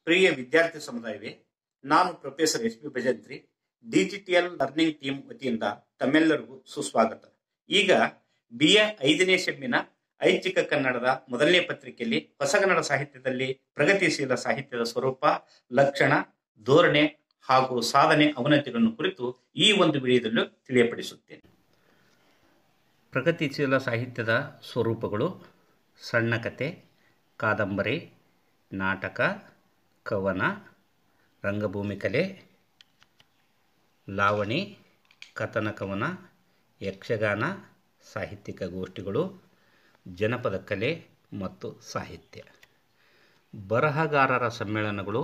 ಪ್ರಿಯ ವಿದ್ಯಾರ್ಥಿ ಸಮುದಾಯವೇ, ನಾನು professor S P Bhajantri, digital learning team ವತಿಯಿಂದ ತಮ್ಮೆಲ್ಲರಿಗೂ ಸುಸ್ವಾಗತ. ಈಗ BA 5ನೇ ಸೆಮ್ಮಿನ ಐಚ್ಛಿಕ ಕನ್ನಡದ ಮೊದಲನೇ ಪತ್ರಿಕೆಯಲ್ಲಿ ಹೊಸಗನ್ನಡ ಸಾಹಿತ್ಯದಲ್ಲಿ ಪ್ರಗತಿಶೀಲ ಸಾಹಿತ್ಯದ ಸ್ವರೂಪ, ಲಕ್ಷಣ, ಧೋರಣೆ ಹಾಗೂ ಸಾಧನೆ ಅವನತಿಗಳನ್ನು ಕುರಿತು ಈ ಒಂದು ವಿಡಿಯೋದಲ್ಲೂ ತಿಳಿಯಪಡಿಸುತ್ತೇನೆ. ಪ್ರಗತಿಶೀಲ ಸಾಹಿತ್ಯದ ಸ್ವರೂಪಗಳು: ಸಣ್ಣ ಕತೆ, ಕಾದಂಬರಿ, ನಾಟಕ, ಕವನ, ರಂಗಭೂಮಿ ಕಲೆ, ಲಾವಣಿ, ಕಥನ ಕವನ, ಯಕ್ಷಗಾನ, ಸಾಹಿತ್ಯಿಕ ಗೋಷ್ಠಿಗಳು, ಜನಪದ ಕಲೆ ಮತ್ತು ಸಾಹಿತ್ಯ, ಬರಹಗಾರರ ಸಮ್ಮೇಳನಗಳು,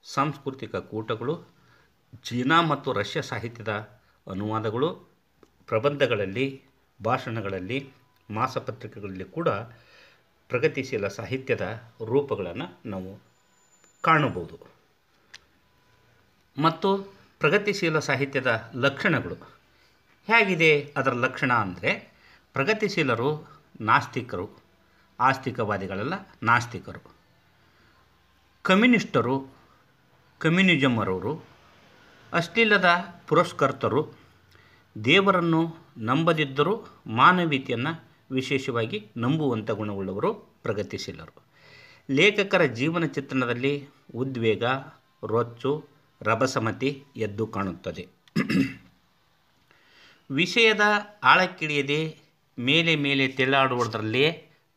ಸಾಂಸ್ಕೃತಿಕ ಕೂಟಗಳು, ಚೀನಾ ಮತ್ತು ರಷ್ಯಾ ಸಾಹಿತ್ಯದ ಅನುವಾದಗಳು, ಪ್ರಬಂಧಗಳಲ್ಲಿ, ಭಾಷಣಗಳಲ್ಲಿ, ಮಾಸಪತ್ರಿಕೆಗಳಲ್ಲಿ ಕೂಡ ಪ್ರಗತಿಶೀಲ ಸಾಹಿತ್ಯದ ರೂಪಗಳನ್ನು ನಾವು ಕಾಣಬಹುದು. ಮತ್ತು ಪ್ರಗತಿಶೀಲ ಸಾಹಿತ್ಯದ ಲಕ್ಷಣಗಳು ಹೇಗಿದೆ? ಅದರ ಲಕ್ಷಣ ಅಂದರೆ, ಪ್ರಗತಿಶೀಲರು ನಾಸ್ತಿಕರು, ಆಸ್ತಿಕವಾದಿಗಳೆಲ್ಲ ನಾಸ್ತಿಕರು. ಕಮ್ಯುನಿಸ್ಟರು, ಕಮ್ಯುನಿಸಮರವರು, ಅಶ್ಲೀಲದ ಪುರಸ್ಕರ್ತರು, ದೇವರನ್ನು ನಂಬದಿದ್ದರೂ ಮಾನವೀಯತೆಯನ್ನು ವಿಶೇಷವಾಗಿ ನಂಬುವಂಥ ಗುಣವುಳ್ಳವರು ಪ್ರಗತಿಶೀಲರು. ಲೇಖಕರ ಜೀವನ ಚಿತ್ರಣದಲ್ಲಿ ಉದ್ವೇಗ, ರೊಚ್ಚು, ರಭಸಮತಿ ಎದ್ದು ಕಾಣುತ್ತದೆ. ವಿಷಯದ ಆಳಕ್ಕಿಳಿಯದೆ ಮೇಲೆ ಮೇಲೆ ತೇಲಾಡುವುದರಲ್ಲೇ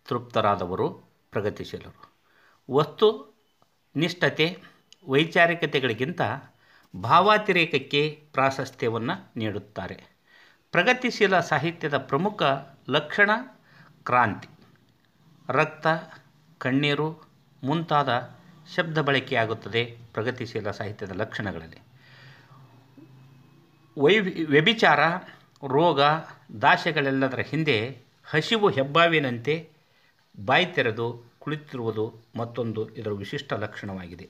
ತೃಪ್ತರಾದವರು ಪ್ರಗತಿಶೀಲರು. ವಸ್ತು ನಿಷ್ಠತೆ, ವೈಚಾರಿಕತೆಗಳಿಗಿಂತ ಭಾವಾತಿರೇಕಕ್ಕೆ ಪ್ರಾಶಸ್ತ್ಯವನ್ನು ನೀಡುತ್ತಾರೆ. ಪ್ರಗತಿಶೀಲ ಸಾಹಿತ್ಯದ ಪ್ರಮುಖ ಲಕ್ಷಣ ಕ್ರಾಂತಿ. ರಕ್ತ, ಕಣ್ಣೀರು ಮುಂತಾದ ಶಬ್ದ ಬಳಕೆಯಾಗುತ್ತದೆ ಪ್ರಗತಿಶೀಲ ಸಾಹಿತ್ಯದ ಲಕ್ಷಣಗಳಲ್ಲಿ. ವ್ಯಭಿಚಾರ, ರೋಗ, ದಾಸ್ಯಗಳೆಲ್ಲದರ ಹಿಂದೆ ಹಸಿವು ಹೆಬ್ಬಾವಿನಂತೆ ಬಾಯಿ ತೆರೆದು ಕುಳಿತಿರುವುದು ಮತ್ತೊಂದು ಇದರ ವಿಶಿಷ್ಟ ಲಕ್ಷಣವಾಗಿದೆ.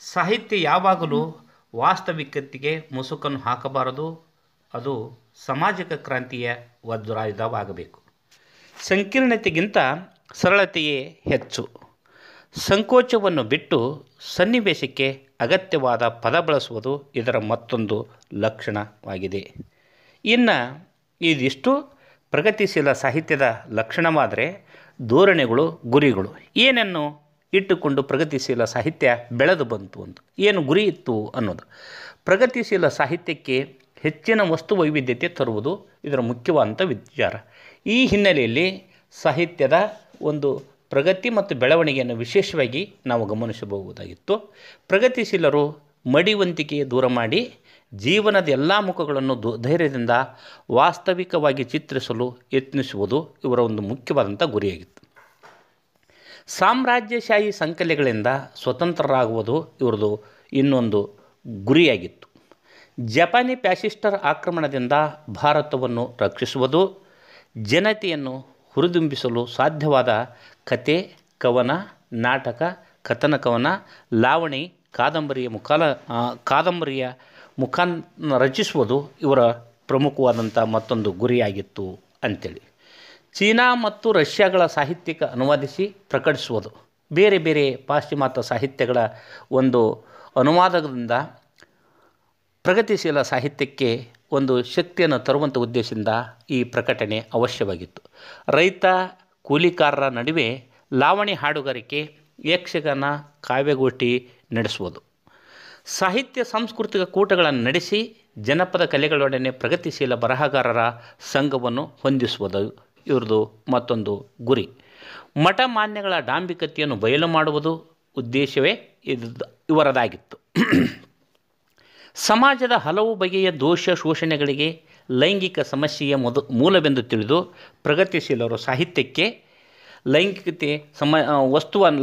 ಸಾಹಿತ್ಯ ಯಾವಾಗಲೂ ವಾಸ್ತವಿಕತೆಗೆ ಮುಸುಕನ್ನು ಹಾಕಬಾರದು, ಅದು ಸಾಮಾಜಿಕ ಕ್ರಾಂತಿಯ ವಜ್ರಾಯುಧವಾಗಬೇಕು. ಸಂಕೀರ್ಣತೆಗಿಂತ ಸರಳತೆಯೇ ಹೆಚ್ಚು. ಸಂಕೋಚವನ್ನು ಬಿಟ್ಟು ಸನ್ನಿವೇಶಕ್ಕೆ ಅಗತ್ಯವಾದ ಪದ ಬಳಸುವುದು ಇದರ ಮತ್ತೊಂದು ಲಕ್ಷಣವಾಗಿದೆ. ಇನ್ನು ಇದಿಷ್ಟು ಪ್ರಗತಿಶೀಲ ಸಾಹಿತ್ಯದ ಲಕ್ಷಣವಾದರೆ, ಧೋರಣೆಗಳು, ಗುರಿಗಳು ಏನನ್ನು ಇಟ್ಟುಕೊಂಡು ಪ್ರಗತಿಶೀಲ ಸಾಹಿತ್ಯ ಬೆಳೆದು ಬಂತು ಅಂತ, ಏನು ಗುರಿ ಇತ್ತು ಅನ್ನೋದು. ಪ್ರಗತಿಶೀಲ ಸಾಹಿತ್ಯಕ್ಕೆ ಹೆಚ್ಚಿನ ವಸ್ತು ವೈವಿಧ್ಯತೆ ತರುವುದು ಇದರ ಮುಖ್ಯವಾದಂಥ ವಿಚಾರ. ಈ ಹಿನ್ನೆಲೆಯಲ್ಲಿ ಸಾಹಿತ್ಯದ ಒಂದು ಪ್ರಗತಿ ಮತ್ತು ಬೆಳವಣಿಗೆಯನ್ನು ವಿಶೇಷವಾಗಿ ನಾವು ಗಮನಿಸಬಹುದಾಗಿತ್ತು. ಪ್ರಗತಿಶೀಲರು ಮಡಿವಂತಿಕೆ ದೂರ ಮಾಡಿ ಜೀವನದ ಎಲ್ಲ ಮುಖಗಳನ್ನು ಧೈರ್ಯದಿಂದ ವಾಸ್ತವಿಕವಾಗಿ ಚಿತ್ರಿಸಲು ಯತ್ನಿಸುವುದು ಇವರ ಒಂದು ಮುಖ್ಯವಾದಂಥ ಗುರಿಯಾಗಿತ್ತು. ಸಾಮ್ರಾಜ್ಯಶಾಹಿ ಸಂಕಲೆಗಳಿಂದ ಸ್ವತಂತ್ರರಾಗುವುದು ಇವರದು ಇನ್ನೊಂದು ಗುರಿಯಾಗಿತ್ತು. ಜಪಾನಿ ಫ್ಯಾಸಿಸ್ಟರ ಆಕ್ರಮಣದಿಂದ ಭಾರತವನ್ನು ರಕ್ಷಿಸುವುದು, ಜನತೆಯನ್ನು ಹುರಿದುಂಬಿಸಲು ಸಾಧ್ಯವಾದ ಕತೆ, ಕವನ, ನಾಟಕ, ಕಥನ ಕವನ, ಲಾವಣಿ, ಕಾದಂಬರಿಯ ಮುಖ ರಚಿಸುವುದು ಇವರ ಪ್ರಮುಖವಾದಂಥ ಮತ್ತೊಂದು ಗುರಿಯಾಗಿತ್ತು ಅಂಥೇಳಿ. ಚೀನಾ ಮತ್ತು ರಷ್ಯಾಗಳ ಸಾಹಿತ್ಯಕ್ಕೆ ಅನುವಾದಿಸಿ ಪ್ರಕಟಿಸುವುದು, ಬೇರೆ ಬೇರೆ ಪಾಶ್ಚಿಮಾತ್ಯ ಸಾಹಿತ್ಯಗಳ ಒಂದು ಅನುವಾದದಿಂದ ಪ್ರಗತಿಶೀಲ ಸಾಹಿತ್ಯಕ್ಕೆ ಒಂದು ಶಕ್ತಿಯನ್ನು ತರುವಂಥ ಉದ್ದೇಶದಿಂದ ಈ ಪ್ರಕಟಣೆ ಅವಶ್ಯವಾಗಿತ್ತು. ರೈತ ಕೂಲಿಕಾರರ ನಡುವೆ ಲಾವಣಿ, ಹಾಡುಗಾರಿಕೆ, ಯಕ್ಷಗಾನ, ಕಾವ್ಯಗೋಷ್ಠಿ ನಡೆಸುವುದು, ಸಾಹಿತ್ಯ ಸಾಂಸ್ಕೃತಿಕ ಕೂಟಗಳನ್ನು ನಡೆಸಿ ಜನಪದ ಕಲೆಗಳೊಡನೆ ಪ್ರಗತಿಶೀಲ ಬರಹಗಾರರ ಸಂಘವನ್ನು ಹೊಂದಿಸುವುದು ಇವ್ರದ್ದು ಮತ್ತೊಂದು ಗುರಿ. ಮಠ ಮಾನ್ಯಗಳ ಡಾಂಬಿಕತೆಯನ್ನು ಬಯಲು ಮಾಡುವುದು ಉದ್ದೇಶವೇ ಇವರದಾಗಿತ್ತು. ಸಮಾಜದ ಹಲವು ಬಗೆಯ ದೋಷ ಶೋಷಣೆಗಳಿಗೆ ಲೈಂಗಿಕ ಸಮಸ್ಯೆಯ ಮೂಲವೆಂದು ತಿಳಿದು ಪ್ರಗತಿಶೀಲರು ಸಾಹಿತ್ಯಕ್ಕೆ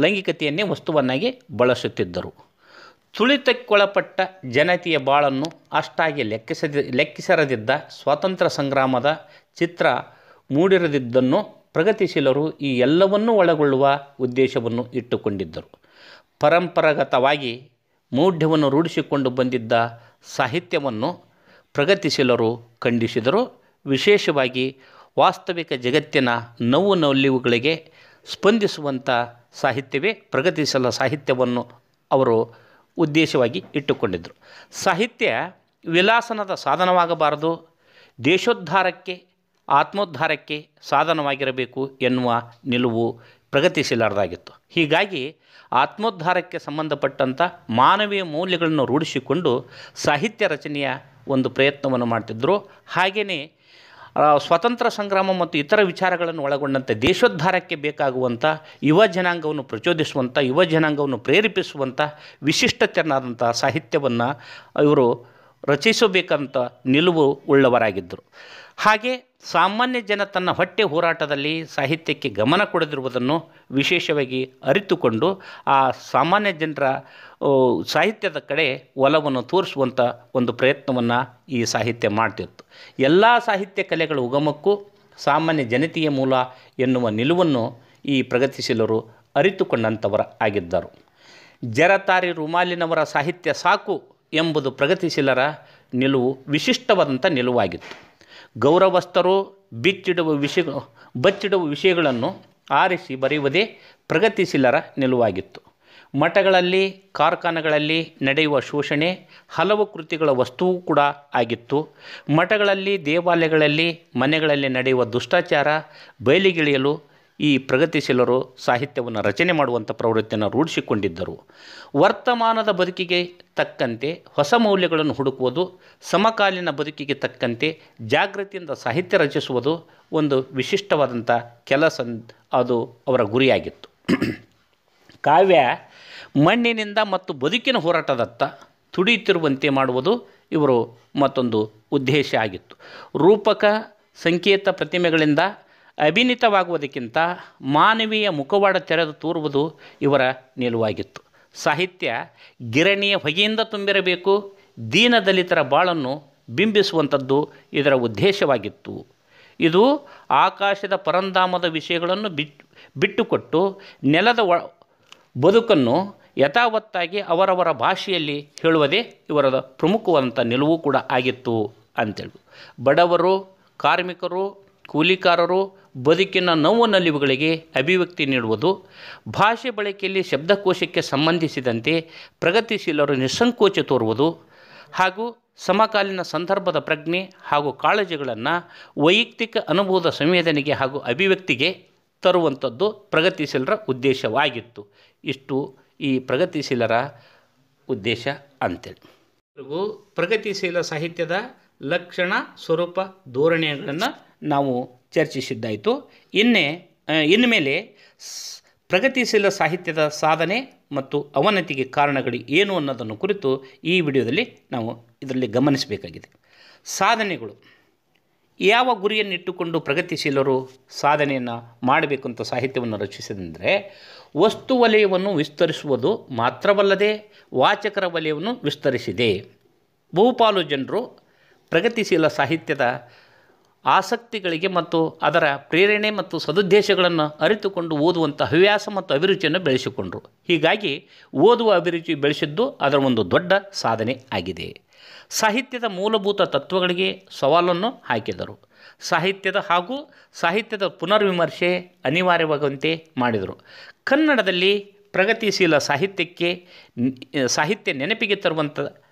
ಲೈಂಗಿಕತೆಯನ್ನೇ ವಸ್ತುವನ್ನಾಗಿ ಬಳಸುತ್ತಿದ್ದರು. ತುಳಿತಕ್ಕೊಳಪಟ್ಟ ಜನತೆಯ ಬಾಳನ್ನು ಅಷ್ಟಾಗಿ ಲೆಕ್ಕಿಸರದಿದ್ದ ಸ್ವಾತಂತ್ರ್ಯ ಸಂಗ್ರಾಮದ ಚಿತ್ರ ಮೂಡಿರದಿದ್ದನ್ನು ಪ್ರಗತಿಶೀಲರು ಈ ಎಲ್ಲವನ್ನೂ ಒಳಗೊಳ್ಳುವ ಉದ್ದೇಶವನ್ನು ಇಟ್ಟುಕೊಂಡಿದ್ದರು. ಪರಂಪರಾಗತವಾಗಿ ಮೌಢ್ಯವನ್ನು ರೂಢಿಸಿಕೊಂಡು ಬಂದಿದ್ದ ಸಾಹಿತ್ಯವನ್ನು ಪ್ರಗತಿಶೀಲರು ಖಂಡಿಸಿದರು. ವಿಶೇಷವಾಗಿ ವಾಸ್ತವಿಕ ಜಗತ್ತಿನ ನೋವು ನಲಿವುಗಳಿಗೆ ಸ್ಪಂದಿಸುವಂಥ ಸಾಹಿತ್ಯವೇ ಪ್ರಗತಿಶೀಲ ಸಾಹಿತ್ಯವನ್ನು ಅವರು ಉದ್ದೇಶವಾಗಿ ಇಟ್ಟುಕೊಂಡಿದ್ದರು. ಸಾಹಿತ್ಯ ವಿಲಾಸನದ ಸಾಧನವಾಗಬಾರದು, ದೇಶೋದ್ಧಾರಕ್ಕೆ ಆತ್ಮೋದ್ಧಾರಕ್ಕೆ ಸಾಧನವಾಗಿರಬೇಕು ಎನ್ನುವ ನಿಲುವು ಪ್ರಗತಿಶೀಲರದಾಗಿತ್ತು. ಹೀಗಾಗಿ ಆತ್ಮೋದ್ಧಾರಕ್ಕೆ ಸಂಬಂಧಪಟ್ಟಂಥ ಮಾನವೀಯ ಮೌಲ್ಯಗಳನ್ನು ರೂಢಿಸಿಕೊಂಡು ಸಾಹಿತ್ಯ ರಚನೆಯ ಒಂದು ಪ್ರಯತ್ನವನ್ನು ಮಾಡ್ತಿದ್ದರು. ಹಾಗೆಯೇ ಸ್ವಾತಂತ್ರ್ಯ ಸಂಗ್ರಾಮ ಮತ್ತು ಇತರ ವಿಚಾರಗಳನ್ನು ಒಳಗೊಂಡಂತೆ ದೇಶೋದ್ಧಾರಕ್ಕೆ ಬೇಕಾಗುವಂಥ ಯುವ ಜನಾಂಗವನ್ನು ಪ್ರಚೋದಿಸುವಂಥ, ಯುವ ಜನಾಂಗವನ್ನು ಪ್ರೇರೇಪಿಸುವಂಥ ವಿಶಿಷ್ಟತೆಯಾದಂಥ ಸಾಹಿತ್ಯವನ್ನು ಇವರು ರಚಿಸಬೇಕಂತ ನಿಲುವು ಉಳ್ಳವರಾಗಿದ್ದರು. ಹಾಗೆ ಸಾಮಾನ್ಯ ಜನ ತನ್ನ ಹೊಟ್ಟೆ ಹೋರಾಟದಲ್ಲಿ ಸಾಹಿತ್ಯಕ್ಕೆ ಗಮನ ಕೊಡದಿರುವುದನ್ನು ವಿಶೇಷವಾಗಿ ಅರಿತುಕೊಂಡು ಆ ಸಾಮಾನ್ಯ ಜನರ ಸಾಹಿತ್ಯದ ಕಡೆ ಒಲವನ್ನು ತೋರಿಸುವಂಥ ಒಂದು ಪ್ರಯತ್ನವನ್ನು ಈ ಸಾಹಿತ್ಯ ಮಾಡ್ತಿತ್ತು. ಎಲ್ಲ ಸಾಹಿತ್ಯ ಕಲೆಗಳ ಉಗಮಕ್ಕೂ ಸಾಮಾನ್ಯ ಜನತೆಯ ಮೂಲ ಎನ್ನುವ ನಿಲುವನ್ನು ಈ ಪ್ರಗತಿಶೀಲರು ಅರಿತುಕೊಂಡಂಥವರ ಆಗಿದ್ದರು. ಜರತಾರಿ ರುಮಾಲಿನವರ ಸಾಹಿತ್ಯ ಸಾಕು ಎಂಬುದು ಪ್ರಗತಿಶೀಲರ ನಿಲುವು ವಿಶಿಷ್ಟವಾದಂಥ ನಿಲುವಾಗಿತ್ತು. ಗೌರವಸ್ಥರು ಬಚ್ಚಿಡುವ ವಿಷಯಗಳನ್ನು ಆರಿಸಿ ಬರೆಯುವುದೇ ಪ್ರಗತಿಶೀಲರ ನಿಲುವಾಗಿತ್ತು. ಮಠಗಳಲ್ಲಿ ಕಾರ್ಖಾನೆಗಳಲ್ಲಿ ನಡೆಯುವ ಶೋಷಣೆ ಹಲವು ಕೃತಿಗಳ ವಸ್ತುವು ಕೂಡ ಆಗಿತ್ತು. ಮಠಗಳಲ್ಲಿ, ದೇವಾಲಯಗಳಲ್ಲಿ, ಮನೆಗಳಲ್ಲಿ ನಡೆಯುವ ದುಷ್ಟಾಚಾರ ಬಯಲಿಗಿಳಿಯಲು ಈ ಪ್ರಗತಿಶೀಲರು ಸಾಹಿತ್ಯವನ್ನು ರಚನೆ ಮಾಡುವಂಥ ಪ್ರವೃತ್ತಿಯನ್ನು ರೂಢಿಸಿಕೊಂಡಿದ್ದರು. ವರ್ತಮಾನದ ಬದುಕಿಗೆ ತಕ್ಕಂತೆ ಹೊಸ ಮೌಲ್ಯಗಳನ್ನು ಹುಡುಕುವುದು, ಸಮಕಾಲೀನ ಬದುಕಿಗೆ ತಕ್ಕಂತೆ ಜಾಗೃತಿಯಿಂದ ಸಾಹಿತ್ಯ ರಚಿಸುವುದು ಒಂದು ವಿಶಿಷ್ಟವಾದಂಥ ಕೆಲಸ, ಅದು ಅವರ ಗುರಿಯಾಗಿತ್ತು. ಕಾವ್ಯ ಮಣ್ಣಿನಿಂದ ಮತ್ತು ಬದುಕಿನ ಹೋರಾಟದತ್ತ ತುಡಿಯುತ್ತಿರುವಂತೆ ಮಾಡುವುದು ಇವರು ಮತ್ತೊಂದು ಉದ್ದೇಶ ಆಗಿತ್ತು. ರೂಪಕ ಸಂಕೇತ ಪ್ರತಿಮೆಗಳಿಂದ ಅಭಿನೀತವಾಗುವುದಕ್ಕಿಂತ ಮಾನವೀಯ ಮುಖವಾಡ ತೆರೆದು ತೋರುವುದು ಇವರ ನಿಲುವಾಗಿತ್ತು. ಸಾಹಿತ್ಯ ಗಿರಣಿಯ ಹೊಗೆಯಿಂದ ತುಂಬಿರಬೇಕು, ದೀನದಲಿತರ ಬಾಳನ್ನು ಬಿಂಬಿಸುವಂಥದ್ದು ಇದರ ಉದ್ದೇಶವಾಗಿತ್ತು. ಇದು ಆಕಾಶದ ಪರಂಧಾಮದ ವಿಷಯಗಳನ್ನು ಬಿಟ್ಟುಕೊಟ್ಟು ನೆಲದ ಬದುಕನ್ನು ಯಥಾವತ್ತಾಗಿ ಅವರವರ ಭಾಷೆಯಲ್ಲಿ ಹೇಳುವುದೇ ಇವರ ಪ್ರಮುಖವಾದಂಥ ನಿಲುವು ಕೂಡ ಆಗಿತ್ತು ಅಂತೇಳಿ. ಬಡವರು, ಕಾರ್ಮಿಕರು, ಕೂಲಿಕಾರರು ಬದುಕಿನ ನೋವು ನಲಿವುಗಳಿಗೆ ಅಭಿವ್ಯಕ್ತಿ ನೀಡುವುದು, ಭಾಷೆ ಬಳಕೆಯಲ್ಲಿ ಶಬ್ದಕೋಶಕ್ಕೆ ಸಂಬಂಧಿಸಿದಂತೆ ಪ್ರಗತಿಶೀಲರು ನಿಸ್ಸಂಕೋಚ ತೋರುವುದು ಹಾಗೂ ಸಮಕಾಲೀನ ಸಂದರ್ಭದ ಪ್ರಜ್ಞೆ ಹಾಗೂ ಕಾಳಜಿಗಳನ್ನು ವೈಯಕ್ತಿಕ ಅನುಭವದ ಸಂವೇದನೆಗೆ ಹಾಗೂ ಅಭಿವ್ಯಕ್ತಿಗೆ ತರುವಂಥದ್ದು ಪ್ರಗತಿಶೀಲರ ಉದ್ದೇಶವಾಗಿತ್ತು. ಇಷ್ಟು ಈ ಪ್ರಗತಿಶೀಲರ ಉದ್ದೇಶ ಅಂತೇಳಿ. ಪ್ರಗತಿಶೀಲ ಸಾಹಿತ್ಯದ ಲಕ್ಷಣ, ಸ್ವರೂಪ, ಧೋರಣೆಗಳನ್ನು ನಾವು ಚರ್ಚಿಸಿದ್ದಾಯಿತು. ಇನ್ಮೇಲೆ ಪ್ರಗತಿಶೀಲ ಸಾಹಿತ್ಯದ ಸಾಧನೆ ಮತ್ತು ಅವನತಿಗೆ ಕಾರಣಗಳು ಏನು ಅನ್ನೋದನ್ನು ಕುರಿತು ಈ ವಿಡಿಯೋದಲ್ಲಿ ನಾವು ಇದರಲ್ಲಿ ಗಮನಿಸಬೇಕಾಗಿದೆ. ಸಾಧನೆಗಳು. ಯಾವ ಗುರಿಯನ್ನಿಟ್ಟುಕೊಂಡು ಪ್ರಗತಿಶೀಲರು ಸಾಧನೆಯನ್ನು ಮಾಡಬೇಕು ಅಂತ ಸಾಹಿತ್ಯವನ್ನು ರಚಿಸಿದಂದರೆ, ವಸ್ತು ವಲಯವನ್ನು ವಿಸ್ತರಿಸುವುದು ಮಾತ್ರವಲ್ಲದೆ ವಾಚಕರ ವಲಯವನ್ನು ವಿಸ್ತರಿಸಿದೆ. ಬಹುಪಾಲು ಜನರು ಪ್ರಗತಿಶೀಲ ಸಾಹಿತ್ಯದ ಆಸಕ್ತಿಗಳಿಗೆ ಮತ್ತು ಅದರ ಪ್ರೇರಣೆ ಮತ್ತು ಸದುದ್ದೇಶಗಳನ್ನು ಅರಿತುಕೊಂಡು ಓದುವಂಥ ಹವ್ಯಾಸ ಮತ್ತು ಅಭಿರುಚಿಯನ್ನು ಬೆಳೆಸಿಕೊಂಡರು. ಹೀಗಾಗಿ ಓದುವ ಅಭಿರುಚಿ ಬೆಳೆಸಿದ್ದು ಅದರ ಒಂದು ದೊಡ್ಡ ಸಾಧನೆ ಆಗಿದೆ. ಸಾಹಿತ್ಯದ ಮೂಲಭೂತ ತತ್ವಗಳಿಗೆ ಸವಾಲನ್ನು ಹಾಕಿದರು. ಸಾಹಿತ್ಯದ ಪುನರ್ವಿಮರ್ಶೆ ಅನಿವಾರ್ಯವಾಗುವಂತೆ ಮಾಡಿದರು. ಕನ್ನಡದಲ್ಲಿ ಪ್ರಗತಿಶೀಲ ಸಾಹಿತ್ಯ ನೆನಪಿಗೆ ತರುವಂಥ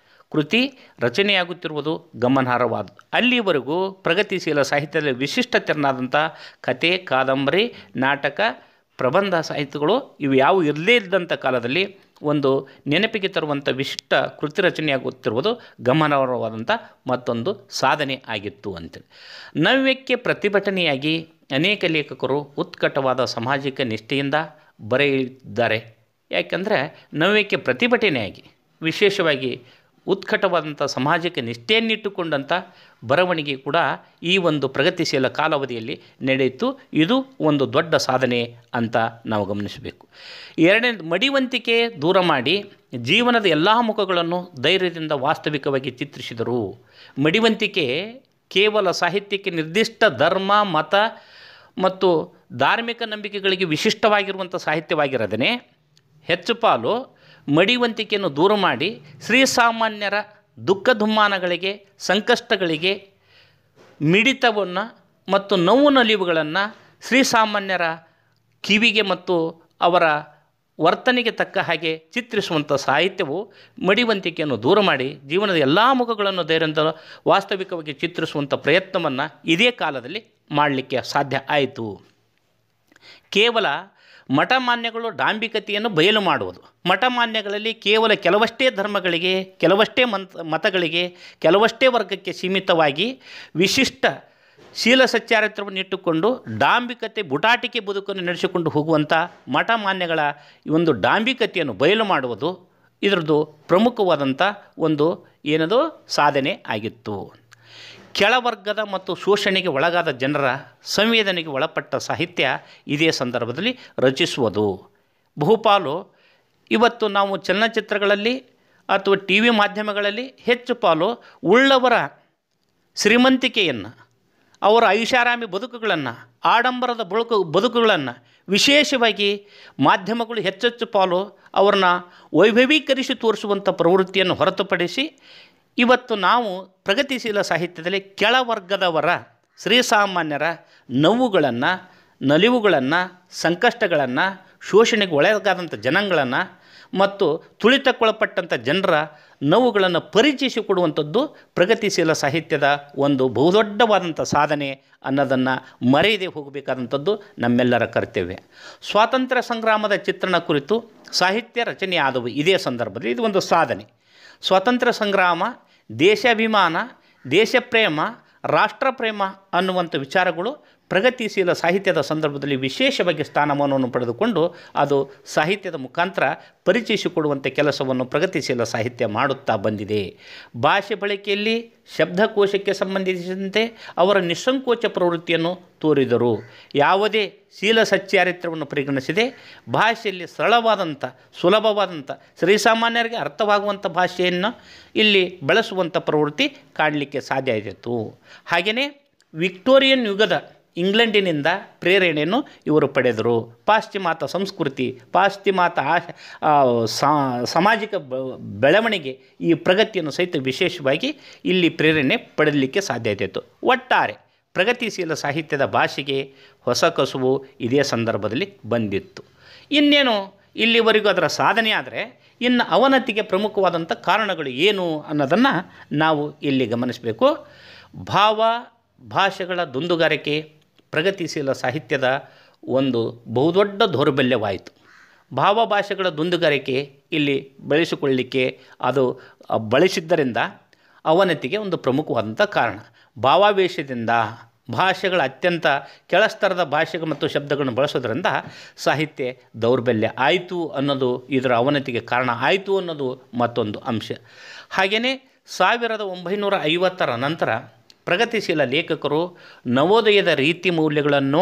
ಕೃತಿ ರಚನೆಯಾಗುತ್ತಿರುವುದು ಗಮನಾರ್ಹವಾದ. ಅಲ್ಲಿವರೆಗೂ ಪ್ರಗತಿಶೀಲ ಸಾಹಿತ್ಯದ ವಿಶಿಷ್ಟತೆಯನ್ನಾದಂಥ ಕತೆ, ಕಾದಂಬರಿ, ನಾಟಕ, ಪ್ರಬಂಧ ಸಾಹಿತ್ಯಗಳು ಇವು ಯಾವುವು ಇರಲೇ ಇದ್ದಂಥ ಕಾಲದಲ್ಲಿ ಒಂದು ನೆನಪಿಗೆ ತರುವಂಥ ವಿಶಿಷ್ಟ ಕೃತಿ ರಚನೆಯಾಗುತ್ತಿರುವುದು ಗಮನಾರ್ಹವಾದಂಥ ಮತ್ತೊಂದು ಸಾಧನೆ ಆಗಿತ್ತು ಅಂತೇಳಿ. ನವ್ಯಕ್ಕೆ ಪ್ರತಿಭಟನೆಯಾಗಿ ಅನೇಕ ಲೇಖಕರು ಉತ್ಕಟವಾದ ಸಾಮಾಜಿಕ ನಿಷ್ಠೆಯಿಂದ ಬರೆದಿದ್ದಾರೆ. ಯಾಕೆಂದರೆ ನವ್ಯಕ್ಕೆ ಪ್ರತಿಭಟನೆಯಾಗಿ ವಿಶೇಷವಾಗಿ ಉತ್ಕಟವಾದಂಥ ಸಾಮಾಜಿಕ ನಿಷ್ಠೆಯನ್ನಿಟ್ಟುಕೊಂಡಂಥ ಬರವಣಿಗೆ ಕೂಡ ಈ ಒಂದು ಪ್ರಗತಿಶೀಲ ಕಾಲಾವಧಿಯಲ್ಲಿ ನಡೆಯಿತು. ಇದು ಒಂದು ದೊಡ್ಡ ಸಾಧನೆ ಅಂತ ನಾವು ಗಮನಿಸಬೇಕು. ಎರಡನೇದು, ಮಡಿವಂತಿಕೆ ದೂರ ಮಾಡಿ ಜೀವನದ ಎಲ್ಲ ಮುಖಗಳನ್ನು ಧೈರ್ಯದಿಂದ ವಾಸ್ತವಿಕವಾಗಿ ಚಿತ್ರಿಸಿದರು. ಮಡಿವಂತಿಕೆ ಕೇವಲ ಸಾಹಿತ್ಯಕ್ಕೆ ನಿರ್ದಿಷ್ಟ ಧರ್ಮ, ಮತ ಮತ್ತು ಧಾರ್ಮಿಕ ನಂಬಿಕೆಗಳಿಗೆ ವಿಶಿಷ್ಟವಾಗಿರುವಂಥ ಸಾಹಿತ್ಯವಾಗಿರದೇ ಹೆಚ್ಚು ಪಾಲು ಮಡಿವಂತಿಕೆಯನ್ನು ದೂರ ಮಾಡಿ ಶ್ರೀಸಾಮಾನ್ಯರ ದುಃಖ ದುಮ್ಮಾನಗಳಿಗೆ, ಸಂಕಷ್ಟಗಳಿಗೆ, ಮಿಡಿತವನ್ನು ಮತ್ತು ನೋವು ನಲಿವುಗಳನ್ನು ಶ್ರೀಸಾಮಾನ್ಯರ ಕಿವಿಗೆ ಮತ್ತು ಅವರ ವರ್ತನೆಗೆ ತಕ್ಕ ಹಾಗೆ ಚಿತ್ರಿಸುವಂಥ ಸಾಹಿತ್ಯವು ಮಡಿವಂತಿಕೆಯನ್ನು ದೂರ ಮಾಡಿ ಜೀವನದ ಎಲ್ಲ ಮುಖಗಳನ್ನು ಧೈರ್ಯದಿಂದ ವಾಸ್ತವಿಕವಾಗಿ ಚಿತ್ರಿಸುವಂಥ ಪ್ರಯತ್ನವನ್ನು ಇದೇ ಕಾಲದಲ್ಲಿ ಮಾಡಲಿಕ್ಕೆ ಸಾಧ್ಯ ಆಯಿತು. ಕೇವಲ ಮಠಮಾನ್ಯಗಳು ಡಾಂಬಿಕತೆಯನ್ನು ಬಯಲು ಮಾಡುವುದು, ಮಠಮಾನ್ಯಗಳಲ್ಲಿ ಕೇವಲ ಕೆಲವಷ್ಟೇ ಧರ್ಮಗಳಿಗೆ, ಕೆಲವಷ್ಟೇ ಮತಗಳಿಗೆ, ಕೆಲವಷ್ಟೇ ವರ್ಗಕ್ಕೆ ಸೀಮಿತವಾಗಿ ವಿಶಿಷ್ಟ ಶೀಲ ಸಚ್ಚಾರಿತ್ರವನ್ನು ಇಟ್ಟುಕೊಂಡು ಡಾಂಬಿಕತೆ ಬುಟಾಟಿಕೆ ಬದುಕನ್ನು ನಡೆಸಿಕೊಂಡು ಹೋಗುವಂಥ ಮಠಮಾನ್ಯಗಳ ಒಂದು ಡಾಂಬಿಕತೆಯನ್ನು ಬಯಲು ಮಾಡುವುದು ಇದರದ್ದು ಪ್ರಮುಖವಾದಂಥ ಒಂದು ಏನದು ಸಾಧನೆ ಆಗಿತ್ತು. ಕೆಳವರ್ಗದ ಮತ್ತು ಶೋಷಣೆಗೆ ಒಳಗಾದ ಜನರ ಸಂವೇದನೆಗೆ ಒಳಪಟ್ಟ ಸಾಹಿತ್ಯ ಇದೇ ಸಂದರ್ಭದಲ್ಲಿ ರಚಿಸುವುದು. ಬಹುಪಾಲು ಇವತ್ತು ನಾವು ಚಲನಚಿತ್ರಗಳಲ್ಲಿ ಅಥವಾ ಟಿ ವಿ ಮಾಧ್ಯಮಗಳಲ್ಲಿ ಹೆಚ್ಚು ಪಾಲು ಉಳ್ಳವರ ಶ್ರೀಮಂತಿಕೆಯನ್ನು, ಅವರ ಐಷಾರಾಮಿ ಬದುಕುಗಳನ್ನು, ಆಡಂಬರದ ಬದುಕುಗಳನ್ನು ವಿಶೇಷವಾಗಿ ಮಾಧ್ಯಮಗಳು ಹೆಚ್ಚೆಚ್ಚು ಪಾಲು ಅವ್ರನ್ನ ವೈಭವೀಕರಿಸಿ ತೋರಿಸುವಂಥ ಪ್ರವೃತ್ತಿಯನ್ನು ಹೊರತುಪಡಿಸಿ ಇವತ್ತು ನಾವು ಪ್ರಗತಿಶೀಲ ಸಾಹಿತ್ಯದಲ್ಲಿ ಕೆಳವರ್ಗದವರ ಶ್ರೀಸಾಮಾನ್ಯರ ನೋವುಗಳನ್ನು, ನಲಿವುಗಳನ್ನು, ಸಂಕಷ್ಟಗಳನ್ನು, ಶೋಷಣೆಗೆ ಒಳಗಾದಂಥ ಜನಗಳನ್ನು ಮತ್ತು ತುಳಿತಕ್ಕೊಳಪಟ್ಟಂಥ ಜನರ ನೋವುಗಳನ್ನು ಪರಿಚಯಿಸಿಕೊಡುವಂಥದ್ದು ಪ್ರಗತಿಶೀಲ ಸಾಹಿತ್ಯದ ಒಂದು ಬಹುದೊಡ್ಡವಾದಂಥ ಸಾಧನೆ ಅನ್ನೋದನ್ನು ಮರೆಯದೇ ಹೋಗಬೇಕಾದಂಥದ್ದು ನಮ್ಮೆಲ್ಲರ ಕರ್ತವ್ಯ. ಸ್ವಾತಂತ್ರ್ಯ ಸಂಗ್ರಾಮದ ಚಿತ್ರಣ ಕುರಿತು ಸಾಹಿತ್ಯ ರಚನೆ ಆದವು ಇದೇ ಸಂದರ್ಭದಲ್ಲಿ. ಇದು ಒಂದು ಸಾಧನೆ. ಸ್ವಾತಂತ್ರ್ಯ ಸಂಗ್ರಾಮ, ದೇಶಾಭಿಮಾನ, ದೇಶಪ್ರೇಮ, ರಾಷ್ಟ್ರಪ್ರೇಮ ಅನ್ನುವಂಥ ವಿಚಾರಗಳು ಪ್ರಗತಿಶೀಲ ಸಾಹಿತ್ಯದ ಸಂದರ್ಭದಲ್ಲಿ ವಿಶೇಷವಾಗಿ ಸ್ಥಾನಮಾನವನ್ನು ಪಡೆದುಕೊಂಡು ಅದು ಸಾಹಿತ್ಯದ ಮುಖಾಂತರ ಪರಿಚಯಿಸಿಕೊಡುವಂಥ ಕೆಲಸವನ್ನು ಪ್ರಗತಿಶೀಲ ಸಾಹಿತ್ಯ ಮಾಡುತ್ತಾ ಬಂದಿದೆ. ಭಾಷೆ ಬಳಕೆಯಲ್ಲಿ ಶಬ್ದಕೋಶಕ್ಕೆ ಸಂಬಂಧಿಸಿದಂತೆ ಅವರ ನಿಸ್ಸಂಕೋಚ ಪ್ರವೃತ್ತಿಯನ್ನು ತೋರಿದರು. ಯಾವುದೇ ಶೀಲ ಸಚ್ಚಾರಿತ್ರವನ್ನು ಪರಿಗಣಿಸಿದೆ ಭಾಷೆಯಲ್ಲಿ ಸರಳವಾದಂಥ, ಸುಲಭವಾದಂಥ, ಶ್ರೀಸಾಮಾನ್ಯರಿಗೆ ಅರ್ಥವಾಗುವಂಥ ಭಾಷೆಯನ್ನು ಇಲ್ಲಿ ಬಳಸುವಂಥ ಪ್ರವೃತ್ತಿ ಕಾಣಲಿಕ್ಕೆ ಸಾಧ್ಯ ಆಯಿತು. ಹಾಗೆಯೇ ವಿಕ್ಟೋರಿಯನ್ ಯುಗದ ಇಂಗ್ಲೆಂಡಿನಿಂದ ಪ್ರೇರಣೆಯನ್ನು ಇವರು ಪಡೆದರು. ಪಾಶ್ಚಿಮಾತ್ಯ ಸಂಸ್ಕೃತಿ, ಪಾಶ್ಚಿಮಾತ್ಯ ಸಾಮಾಜಿಕ ಬೆಳವಣಿಗೆ, ಈ ಪ್ರಗತಿಯನ್ನು ಸಹಿತ ವಿಶೇಷವಾಗಿ ಇಲ್ಲಿ ಪ್ರೇರಣೆ ಪಡೆಯಲಿಕ್ಕೆ ಸಾಧ್ಯ ಆಯಿತು. ಒಟ್ಟಾರೆ ಪ್ರಗತಿಶೀಲ ಸಾಹಿತ್ಯದ ಭಾಷೆಗೆ ಹೊಸ ಕಸುವು ಇದೇ ಸಂದರ್ಭದಲ್ಲಿ ಬಂದಿತ್ತು. ಇನ್ನೇನು ಇಲ್ಲಿವರೆಗೂ ಅದರ ಸಾಧನೆ ಆದರೆ ಇನ್ನು ಅವನತಿಗೆ ಪ್ರಮುಖವಾದಂಥ ಕಾರಣಗಳು ಏನು ಅನ್ನೋದನ್ನು ನಾವು ಇಲ್ಲಿ ಗಮನಿಸಬೇಕು. ಭಾಷೆಗಳ ದುಂದುಗಾರಿಕೆ ಪ್ರಗತಿಶೀಲ ಸಾಹಿತ್ಯದ ಒಂದು ಬಹುದೊಡ್ಡ ದೌರ್ಬಲ್ಯವಾಯಿತು. ಭಾಷೆಗಳ ದುಂದುಗಾರಿಕೆ ಇಲ್ಲಿ ಬೆಳೆಸಿಕೊಳ್ಳಲಿಕ್ಕೆ ಅದು ಬಳಸಿದ್ದರಿಂದ ಅವನತಿಗೆ ಒಂದು ಪ್ರಮುಖವಾದಂಥ ಕಾರಣ. ಭಾವಾವೇಶದಿಂದ ಭಾಷೆಗಳ ಅತ್ಯಂತ ಕೆಳಸ್ತರದ ಭಾಷೆಗಳು ಮತ್ತು ಶಬ್ದಗಳನ್ನು ಬಳಸೋದ್ರಿಂದ ಸಾಹಿತ್ಯ ದೌರ್ಬಲ್ಯ ಆಯಿತು ಅನ್ನೋದು ಇದರ ಅವನತಿಗೆ ಕಾರಣ ಆಯಿತು ಅನ್ನೋದು ಮತ್ತೊಂದು ಅಂಶ. ಹಾಗೆಯೇ 1950ರ ನಂತರ ಪ್ರಗತಿಶೀಲ ಲೇಖಕರು ನವೋದಯದ ರೀತಿ ಮೌಲ್ಯಗಳನ್ನು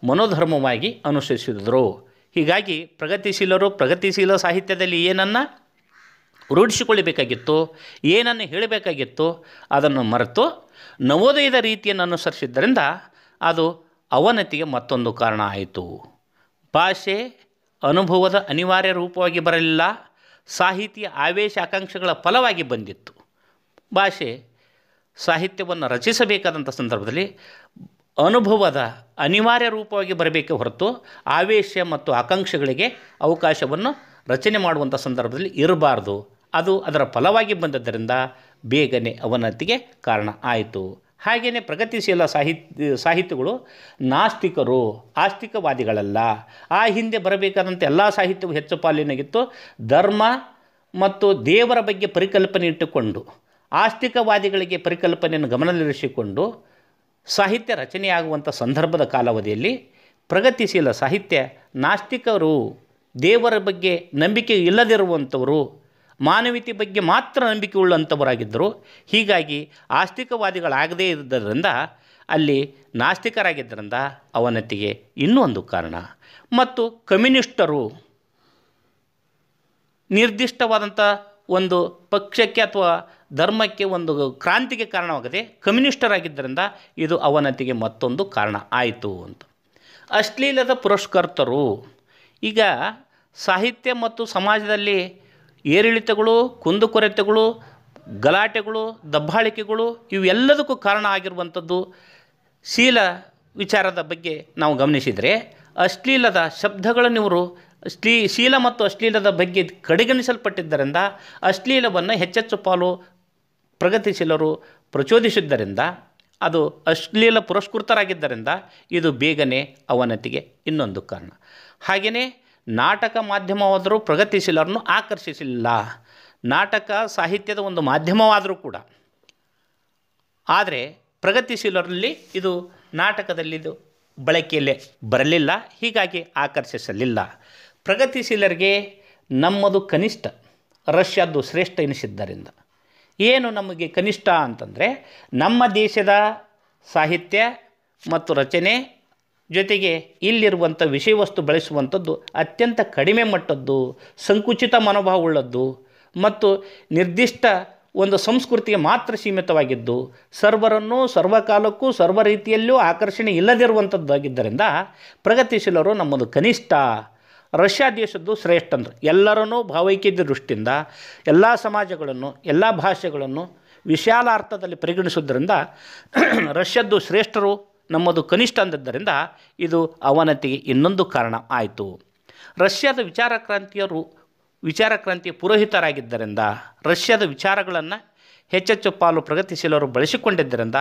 ಮನೋಧರ್ಮವಾಗಿ ಅನುಸರಿಸಿದರು. ಹೀಗಾಗಿ ಪ್ರಗತಿಶೀಲರು ಪ್ರಗತಿಶೀಲ ಸಾಹಿತ್ಯದಲ್ಲಿ ಏನನ್ನು ರೂಢಿಸಿಕೊಳ್ಳಬೇಕಾಗಿತ್ತು, ಏನನ್ನು ಹೇಳಬೇಕಾಗಿತ್ತು ಅದನ್ನು ಮರೆತು ನವೋದಯದ ರೀತಿಯನ್ನು ಅನುಸರಿಸಿದ್ದರಿಂದ ಅದು ಅವನತಿಗೆ ಮತ್ತೊಂದು ಕಾರಣ ಆಯಿತು. ಭಾಷೆ ಅನುಭವದ ಅನಿವಾರ್ಯ ರೂಪವಾಗಿ ಬರಲಿಲ್ಲ, ಸಾಹಿತ್ಯ ಆವೇಶ ಆಕಾಂಕ್ಷೆಗಳ ಫಲವಾಗಿ ಬಂದಿತ್ತು. ಭಾಷೆ ಸಾಹಿತ್ಯವನ್ನು ರಚಿಸಬೇಕಾದಂಥ ಸಂದರ್ಭದಲ್ಲಿ ಅನುಭವದ ಅನಿವಾರ್ಯ ರೂಪವಾಗಿ ಬರಬೇಕೆ ಹೊರತು ಆವೇಶ ಮತ್ತು ಆಕಾಂಕ್ಷೆಗಳಿಗೆ ಅವಕಾಶವನ್ನು ರಚನೆ ಮಾಡುವಂಥ ಸಂದರ್ಭದಲ್ಲಿ ಇರಬಾರ್ದು. ಅದು ಅದರ ಫಲವಾಗಿ ಬಂದದ್ದರಿಂದ ಬೇಗನೆ ಅವನತಿಗೆ ಕಾರಣ ಆಯಿತು. ಹಾಗೆಯೇ ಪ್ರಗತಿಶೀಲ ಸಾಹಿತ್ಯಗಳು ನಾಸ್ತಿಕರು, ಆಸ್ತಿಕವಾದಿಗಳಲ್ಲ. ಆ ಹಿಂದೆ ಬರಬೇಕಾದಂಥ ಎಲ್ಲ ಸಾಹಿತ್ಯವು ಹೆಚ್ಚು ಪಾಲಿನಾಗಿತ್ತು ಧರ್ಮ ಮತ್ತು ದೇವರ ಬಗ್ಗೆ ಪರಿಕಲ್ಪನೆ ಇಟ್ಟುಕೊಂಡು, ಆಸ್ತಿಕವಾದಿಗಳಿಗೆ ಪರಿಕಲ್ಪನೆಯನ್ನು ಗಮನದಲ್ಲಿರಿಸಿಕೊಂಡು ಸಾಹಿತ್ಯ ರಚನೆಯಾಗುವಂಥ ಸಂದರ್ಭದ ಕಾಲಾವಧಿಯಲ್ಲಿ ಪ್ರಗತಿಶೀಲ ಸಾಹಿತ್ಯ ನಾಸ್ತಿಕರು, ದೇವರ ಬಗ್ಗೆ ನಂಬಿಕೆ ಇಲ್ಲದಿರುವಂಥವರು, ಮಾನವೀಯತೆ ಬಗ್ಗೆ ಮಾತ್ರ ನಂಬಿಕೆ ಉಳ್ಳಂಥವರಾಗಿದ್ದರು. ಹೀಗಾಗಿ ಆಸ್ತಿಕವಾದಿಗಳಾಗದೇ ಇದ್ದರಿಂದ ಅಲ್ಲಿ ನಾಸ್ತಿಕರಾಗಿದ್ದರಿಂದ ಅವನತಿಗೆ ಇನ್ನೂ ಒಂದು ಕಾರಣ. ಮತ್ತು ಕಮ್ಯುನಿಸ್ಟರು ನಿರ್ದಿಷ್ಟವಾದಂಥ ಒಂದು ಪಕ್ಷಕ್ಕೆ ಅಥವಾ ಧರ್ಮಕ್ಕೆ ಒಂದು ಕ್ರಾಂತಿಗೆ ಕಾರಣವಾಗದೆ ಕಮ್ಯುನಿಸ್ಟರಾಗಿದ್ದರಿಂದ ಇದು ಅವನತಿಗೆ ಮತ್ತೊಂದು ಕಾರಣ ಆಯಿತು ಅಂತ. ಅಶ್ಲೀಲದ ಪುರಸ್ಕರ್ತರು, ಈಗ ಸಾಹಿತ್ಯ ಮತ್ತು ಸಮಾಜದಲ್ಲಿ ಏರಿಳಿತಗಳು, ಕುಂದುಕೊರತೆಗಳು, ಗಲಾಟೆಗಳು, ದಬ್ಬಾಳಿಕೆಗಳು ಇವೆಲ್ಲದಕ್ಕೂ ಕಾರಣ ಆಗಿರುವಂಥದ್ದು ಶೀಲ ವಿಚಾರದ ಬಗ್ಗೆ ನಾವು ಗಮನಿಸಿದರೆ ಅಶ್ಲೀಲದ ಶಬ್ದಗಳನ್ನು ಇವರು ಶೀಲ ಮತ್ತು ಅಶ್ಲೀಲದ ಬಗ್ಗೆ ಕಡೆಗಣಿಸಲ್ಪಟ್ಟಿದ್ದರಿಂದ ಅಶ್ಲೀಲವನ್ನು ಹೆಚ್ಚೆಚ್ಚು ಪಾಲು ಪ್ರಗತಿಶೀಲರು ಪ್ರಚೋದಿಸಿದ್ದರಿಂದ ಅದು ಅಶ್ಲೀಲ ಪುರಸ್ಕೃತರಾಗಿದ್ದರಿಂದ ಇದು ಬೇಗನೆ ಅವನತಿಗೆ ಇನ್ನೊಂದು ಕಾರಣ. ಹಾಗೆಯೇ ನಾಟಕ ಮಾಧ್ಯಮವಾದರೂ ಪ್ರಗತಿಶೀಲರನ್ನು ಆಕರ್ಷಿಸಿಲ್ಲ. ನಾಟಕ ಸಾಹಿತ್ಯದ ಒಂದು ಮಾಧ್ಯಮವಾದರೂ ಕೂಡ, ಆದರೆ ಪ್ರಗತಿಶೀಲರಲ್ಲಿ ಇದು ನಾಟಕದಲ್ಲಿ ಇದು ಬಳಕೆಯಲ್ಲೇ ಬರಲಿಲ್ಲ, ಹೀಗಾಗಿ ಆಕರ್ಷಿಸಲಿಲ್ಲ. ಪ್ರಗತಿಶೀಲರಿಗೆ ನಮ್ಮದು ಕನಿಷ್ಠ, ರಷ್ಯಾದ್ದು ಶ್ರೇಷ್ಠ ಎನಿಸಿದ್ದರಿಂದ. ಏನು ನಮಗೆ ಕನಿಷ್ಠ ಅಂತಂದರೆ, ನಮ್ಮ ದೇಶದ ಸಾಹಿತ್ಯ ಮತ್ತು ರಚನೆ ಜೊತೆಗೆ ಇಲ್ಲಿರುವಂಥ ವಿಷಯ ವಸ್ತು ಬಳಸುವಂಥದ್ದು ಅತ್ಯಂತ ಕಡಿಮೆ ಮಟ್ಟದ್ದು, ಸಂಕುಚಿತ ಮನೋಭಾವವುಳ್ಳದ್ದು ಮತ್ತು ನಿರ್ದಿಷ್ಟ ಒಂದು ಸಂಸ್ಕೃತಿಗೆ ಮಾತ್ರ ಸೀಮಿತವಾಗಿದ್ದು, ಸರ್ವರನ್ನು ಸರ್ವಕಾಲಕ್ಕೂ ಸರ್ವ ರೀತಿಯಲ್ಲೂ ಆಕರ್ಷಣೆ ಇಲ್ಲದಿರುವಂಥದ್ದಾಗಿದ್ದರಿಂದ ಪ್ರಗತಿಶೀಲರು ನಮ್ಮದು ಕನಿಷ್ಠ, ರಷ್ಯಾ ದೇಶದ್ದು ಶ್ರೇಷ್ಠ ಅಂದ್ರೆ ಎಲ್ಲರನ್ನೂ ಭಾವೈಕ್ಯದ ದೃಷ್ಟಿಯಿಂದ ಎಲ್ಲ ಸಮಾಜಗಳನ್ನು ಎಲ್ಲ ಭಾಷೆಗಳನ್ನು ವಿಶಾಲ ಅರ್ಥದಲ್ಲಿ ಪರಿಗಣಿಸುವುದರಿಂದ ರಷ್ಯದ್ದು ಶ್ರೇಷ್ಠರು ನಮ್ಮದು ಕನಿಷ್ಠ ಅಂದಿದ್ದರಿಂದ ಇದು ಅವನತಿಗೆ ಇನ್ನೊಂದು ಕಾರಣ ಆಯಿತು. ರಷ್ಯಾದ ವಿಚಾರಕ್ರಾಂತಿಯ ಪುರೋಹಿತರಾಗಿದ್ದರಿಂದ ರಷ್ಯಾದ ವಿಚಾರಗಳನ್ನು ಹೆಚ್ಚೆಚ್ಚು ಪಾಲು ಪ್ರಗತಿಶೀಲರು ಬಳಸಿಕೊಂಡಿದ್ದರಿಂದ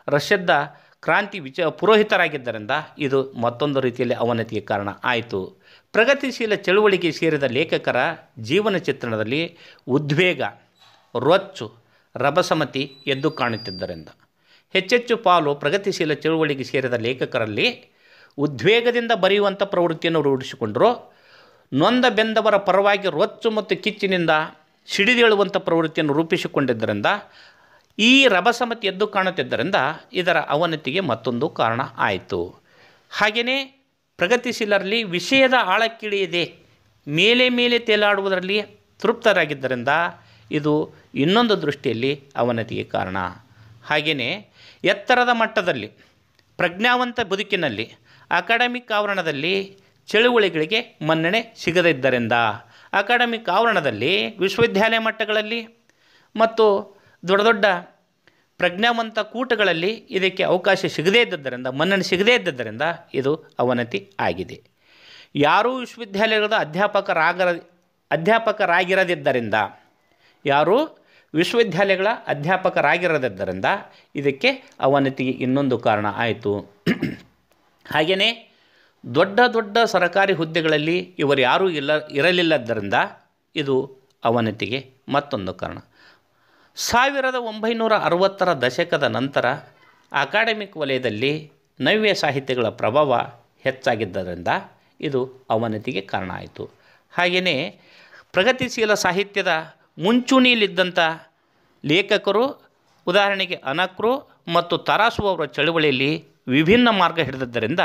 ರಷ್ಯಾದ ಕ್ರಾಂತಿ ಪುರೋಹಿತರಾಗಿದ್ದರಿಂದ ಇದು ಮತ್ತೊಂದು ರೀತಿಯಲ್ಲಿ ಅವನತಿಗೆ ಕಾರಣ ಆಯಿತು. ಪ್ರಗತಿಶೀಲ ಚಳುವಳಿಗೆ ಸೇರಿದ ಲೇಖಕರ ಜೀವನ ಚಿತ್ರಣದಲ್ಲಿ ಉದ್ವೇಗ, ರೊಚ್ಚು, ರಭಸಮತಿ ಎದ್ದು ಕಾಣುತ್ತಿದ್ದರಿಂದ ಹೆಚ್ಚೆಚ್ಚು ಪಾಲು ಪ್ರಗತಿಶೀಲ ಚಳುವಳಿಗೆ ಸೇರಿದ ಲೇಖಕರಲ್ಲಿ ಉದ್ವೇಗದಿಂದ ಬರೆಯುವಂಥ ಪ್ರವೃತ್ತಿಯನ್ನು ರೂಢಿಸಿಕೊಂಡರು. ನೊಂದ ಬೆಂದವರ ಪರವಾಗಿ ರೊಚ್ಚು ಮತ್ತು ಕಿಚ್ಚಿನಿಂದ ಸಿಡಿದೇಳುವಂಥ ಪ್ರವೃತ್ತಿಯನ್ನು ರೂಪಿಸಿಕೊಂಡಿದ್ದರಿಂದ ಈ ರಭಸಮತಿ ಎದ್ದು ಕಾಣುತ್ತಿದ್ದರಿಂದ ಇದರ ಅವನತಿಗೆ ಮತ್ತೊಂದು ಕಾರಣ ಆಯಿತು. ಹಾಗೆಯೇ ಪ್ರಗತಿಶೀಲರಲ್ಲಿ ವಿಷಯದ ಆಳಕ್ಕಿಳಿಯದೆ ಮೇಲೆ ಮೇಲೆ ತೇಲಾಡುವುದರಲ್ಲಿ ತೃಪ್ತರಾಗಿದ್ದರಿಂದ ಇದು ಇನ್ನೊಂದು ದೃಷ್ಟಿಯಲ್ಲಿ ಅವನತಿಗೆ ಕಾರಣ. ಹಾಗೆಯೇ ಎತ್ತರದ ಮಟ್ಟದಲ್ಲಿ ಪ್ರಜ್ಞಾವಂತ ಬದುಕಿನಲ್ಲಿ ಅಕಾಡೆಮಿಕ್ ಆವರಣದಲ್ಲಿ ಚಳುವಳಿಗಳಿಗೆ ಮನ್ನಣೆ ಸಿಗದಿದ್ದರಿಂದ, ಅಕಾಡೆಮಿಕ್ ಆವರಣದಲ್ಲಿ ವಿಶ್ವವಿದ್ಯಾಲಯ ಮಟ್ಟಗಳಲ್ಲಿ ಮತ್ತು ದೊಡ್ಡ ದೊಡ್ಡ ಪ್ರಜ್ಞಾವಂತ ಕೂಟಗಳಲ್ಲಿ ಇದಕ್ಕೆ ಅವಕಾಶ ಸಿಗದೇ ಇದ್ದರಿಂದ, ಮನ್ನಣೆ ಸಿಗದೇ ಇದ್ದರಿಂದ ಇದು ಅವನತಿ ಆಗಿದೆ. ಯಾರೂ ವಿಶ್ವವಿದ್ಯಾಲಯದ ಅಧ್ಯಾಪಕರಾಗಿರದಿದ್ದರಿಂದ ಇದಕ್ಕೆ ಅವನತಿಗೆ ಇನ್ನೊಂದು ಕಾರಣ ಆಯಿತು. ಹಾಗೆಯೇ ದೊಡ್ಡ ದೊಡ್ಡ ಸರ್ಕಾರಿ ಹುದ್ದೆಗಳಲ್ಲಿ ಇವರು ಯಾರೂ ಇರಲಿಲ್ಲದ್ದರಿಂದ ಇದು ಅವನತಿಗೆ ಮತ್ತೊಂದು ಕಾರಣ. 1960ರ ದಶಕದ ನಂತರ ಅಕಾಡೆಮಿಕ್ ವಲಯದಲ್ಲಿ ನವ್ಯ ಸಾಹಿತ್ಯಗಳ ಪ್ರಭಾವ ಹೆಚ್ಚಾಗಿದ್ದರಿಂದ ಇದು ಅವನತಿಗೆ ಕಾರಣ ಆಯಿತು. ಹಾಗೆಯೇ ಪ್ರಗತಿಶೀಲ ಸಾಹಿತ್ಯದ ಮುಂಚೂಣಿಯಲ್ಲಿದ್ದಂಥ ಲೇಖಕರು, ಉದಾಹರಣೆಗೆ ಅನಕ್ರು ಮತ್ತು ತರಾಸು ಅವರ ಚಳುವಳಿಯಲ್ಲಿ ವಿಭಿನ್ನ ಮಾರ್ಗ ಹಿಡಿದಿದ್ದರಿಂದ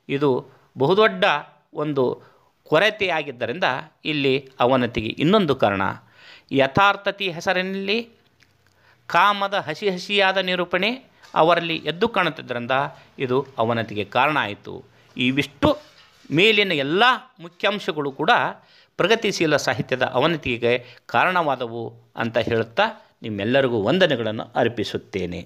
ಇದು ಬಹುದೊಡ್ಡ ಒಂದು ಕೊರತೆಯಾಗಿದ್ದರಿಂದ ಇಲ್ಲಿ ಅವನತಿಗೆ ಇನ್ನೊಂದು ಕಾರಣ. ಯಥಾರ್ಥತೆ ಹೆಸರಿನಲ್ಲಿ ಕಾಮದ ಹಸಿಯಾದ ನಿರೂಪಣೆ ಅವರಲ್ಲಿ ಎದ್ದು ಕಾಣುತ್ತಿದ್ದರಿಂದ ಇದು ಅವನತಿಗೆ ಕಾರಣ ಆಯಿತು. ಇವಿಷ್ಟು ಮೇಲಿನ ಎಲ್ಲ ಮುಖ್ಯಾಂಶಗಳು ಕೂಡ ಪ್ರಗತಿಶೀಲ ಸಾಹಿತ್ಯದ ಅವನತಿಗೆ ಕಾರಣವಾದವು ಅಂತ ಹೇಳುತ್ತಾ ನಿಮ್ಮೆಲ್ಲರಿಗೂ ವಂದನೆಗಳನ್ನು ಅರ್ಪಿಸುತ್ತೇನೆ.